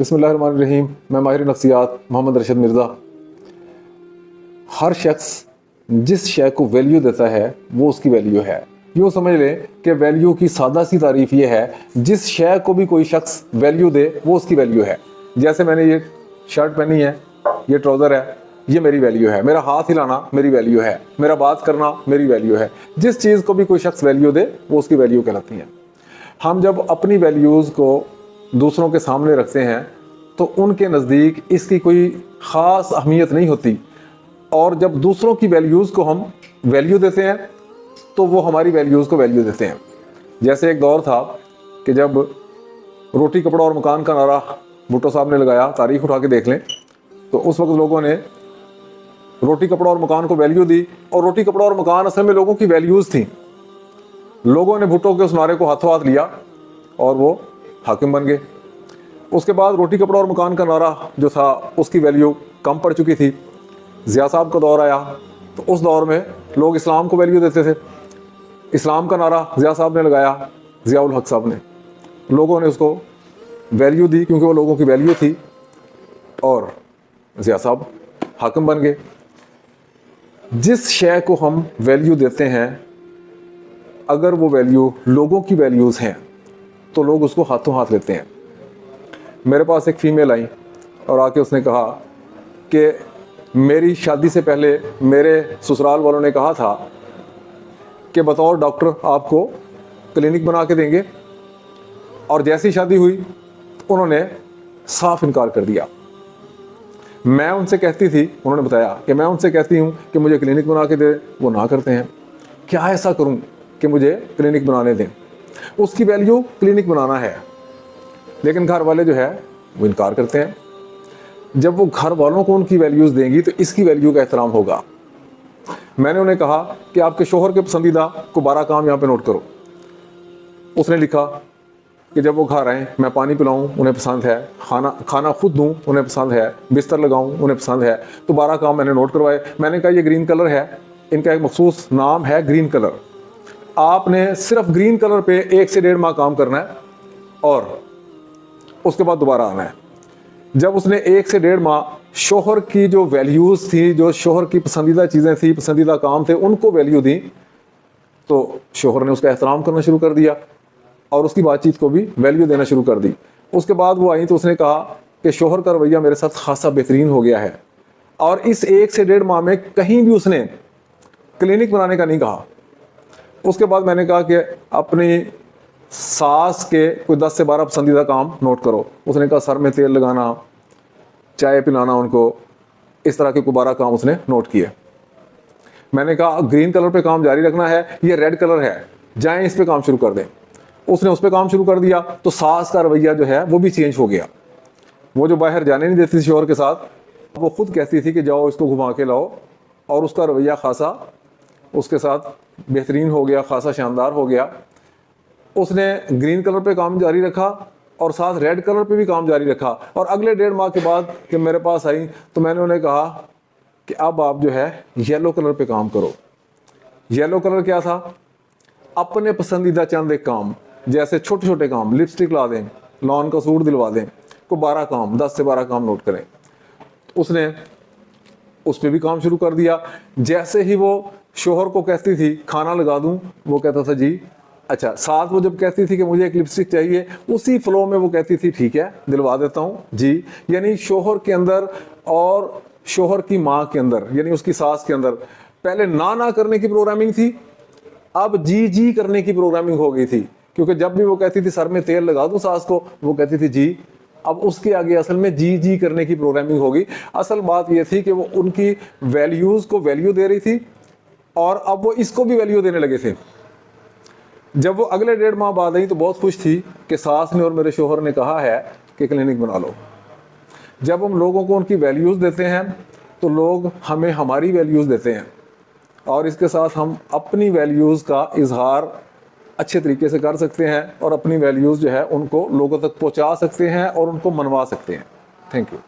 बिस्मिल्लाहिर्रहमानिर्रहीम। मैं माहिर नफ्सियात मोहम्मद रशीद मिर्ज़ा। हर शख्स जिस शय को वैल्यू देता है वो उसकी वैल्यू है। यूँ समझ लें कि वैल्यू की सादा सी तारीफ़ ये है, जिस शय को भी कोई शख्स वैल्यू दे वो उसकी वैल्यू है। जैसे मैंने ये शर्ट पहनी है, ये ट्राउज़र है, ये मेरी वैल्यू है। मेरा हाथ हिलाना मेरी वैल्यू है, मेरा बात करना मेरी वैल्यू है। जिस चीज़ को भी कोई शख्स वैल्यू दे वो उसकी वैल्यू कहलाती है। हम जब अपनी वैल्यूज़ को दूसरों के सामने रखते हैं तो उनके नज़दीक इसकी कोई ख़ास अहमियत नहीं होती, और जब दूसरों की वैल्यूज़ को हम वैल्यू देते हैं तो वो हमारी वैल्यूज़ को वैल्यू देते हैं। जैसे एक दौर था कि जब रोटी कपड़ा और मकान का नारा भुट्टो साहब ने लगाया, तारीख उठा के देख लें, तो उस वक्त लोगों ने रोटी कपड़ा और मकान को वैल्यू दी, और रोटी कपड़ा और मकान असल में लोगों की वैल्यूज़ थी। लोगों ने भुट्टो के उस नारे को हाथों हाथ लिया और वो हाकिम बन गए। उसके बाद रोटी कपड़ा और मकान का नारा जो था उसकी वैल्यू कम पड़ चुकी थी। ज़िया साहब का दौर आया तो उस दौर में लोग इस्लाम को वैल्यू देते थे। इस्लाम का नारा ज़िया साहब ने लगाया, ज़िया उल हक साहब ने, लोगों ने उसको वैल्यू दी क्योंकि वो लोगों की वैल्यू थी, और ज़िया साहब हाकिम बन गए। जिस शय को हम वैल्यू देते हैं, अगर वो वैल्यू लोगों की वैल्यूज़ हैं तो लोग उसको हाथों हाथ लेते हैं। मेरे पास एक फ़ीमेल आई और आके उसने कहा कि मेरी शादी से पहले मेरे ससुराल वालों ने कहा था कि बतौर डॉक्टर आपको क्लिनिक बना के देंगे, और जैसी शादी हुई तो उन्होंने साफ इनकार कर दिया। मैं उनसे कहती थी, उन्होंने बताया कि मैं उनसे कहती हूँ कि मुझे क्लिनिक बना के दे, वो ना करते हैं। क्या ऐसा करूँ कि मुझे क्लिनिक बनाने दें? उसकी वैल्यू क्लिनिक बनाना है, लेकिन घर वाले जो है वो इनकार करते हैं। जब वो घर वालों को उनकी वैल्यूज़ देंगी तो इसकी वैल्यू का एहतराम होगा। मैंने उन्हें कहा कि आपके शोहर के पसंदीदा को 12 काम यहाँ पे नोट करो। उसने लिखा कि जब वो घर आएँ मैं पानी पिलाऊं उन्हें पसंद है, खाना खुद दूं उन्हें पसंद है, बिस्तर लगाऊं उन्हें पसंद है। तो 12 काम मैंने नोट करवाए। मैंने कहा ये ग्रीन कलर है, इनका एक मखसूस नाम है ग्रीन कलर। आपने सिर्फ ग्रीन कलर पे 1 से 1.5 माह काम करना है और उसके बाद दोबारा आना है। जब उसने 1 से 1.5 माह शोहर की जो वैल्यूज़ थी, जो शोहर की पसंदीदा चीज़ें थी, पसंदीदा काम थे, उनको वैल्यू दी, तो शोहर ने उसका एहतराम करना शुरू कर दिया और उसकी बातचीत को भी वैल्यू देना शुरू कर दी। उसके बाद वो आई तो उसने कहा कि शोहर का रवैया मेरे साथ खासा बेहतरीन हो गया है, और इस 1 से 1.5 माह में कहीं भी उसने क्लिनिक बनाने का नहीं कहा। उसके बाद मैंने कहा कि अपनी सास के कोई 10 से 12 पसंदीदा काम नोट करो। उसने कहा सर में तेल लगाना, चाय पिलाना उनको, इस तरह के कोई 12 काम उसने नोट किए। मैंने कहा ग्रीन कलर पे काम जारी रखना है, ये रेड कलर है, जाएं इस पे काम शुरू कर दें। उसने उस पर काम शुरू कर दिया तो सास का रवैया जो है वो भी चेंज हो गया। वो जो बाहर जाने नहीं देती थी शोहर के साथ, वो खुद कहती थी कि जाओ इसको घुमा के लाओ, और उसका रवैया खासा उसके साथ बेहतरीन हो गया, खासा शानदार हो गया। उसने ग्रीन कलर पे काम जारी रखा और साथ रेड कलर पे भी काम जारी रखा। और अगले 1.5 माह के बाद जब मेरे पास आई तो मैंने उन्हें कहा कि अब आप जो है येलो कलर पे काम करो। येलो कलर क्या था? अपने पसंदीदा चंद एक काम, जैसे छोटे छोटे काम, लिपस्टिक ला दें, लॉन का सूट दिलवा दें, को 12 काम, 10 से 12 काम नोट करें। उसने उस पर भी काम शुरू कर दिया। जैसे ही वो शोहर को कहती थी खाना लगा दूं, वो कहता था जी अच्छा। साथ वो जब कहती थी कि मुझे एक लिपस्टिक चाहिए, उसी फ्लो में वो कहती थी ठीक है दिलवा देता हूँ जी। यानी शोहर के अंदर और शोहर की माँ के अंदर, यानी उसकी सास के अंदर, पहले ना करने की प्रोग्रामिंग थी, अब जी जी करने की प्रोग्रामिंग हो गई थी। क्योंकि जब भी वो कहती थी सर में तेल लगा दूं सास को, वो कहती थी जी। अब उसके आगे असल में जी जी करने की प्रोग्रामिंग होगी। असल बात यह थी कि वो उनकी वैल्यूज़ को वैल्यू दे रही थी, और अब वो इसको भी वैल्यू देने लगे थे। जब वो अगले 1.5 माह बाद आई तो बहुत खुश थी कि सास ने और मेरे शोहर ने कहा है कि क्लिनिक बना लो। जब हम लोगों को उनकी वैल्यूज़ देते हैं तो लोग हमें हमारी वैल्यूज़ देते हैं, और इसके साथ हम अपनी वैल्यूज़ का इजहार अच्छे तरीके से कर सकते हैं, और अपनी वैल्यूज़ जो है उनको लोगों तक पहुंचा सकते हैं और उनको मनवा सकते हैं। Thank you.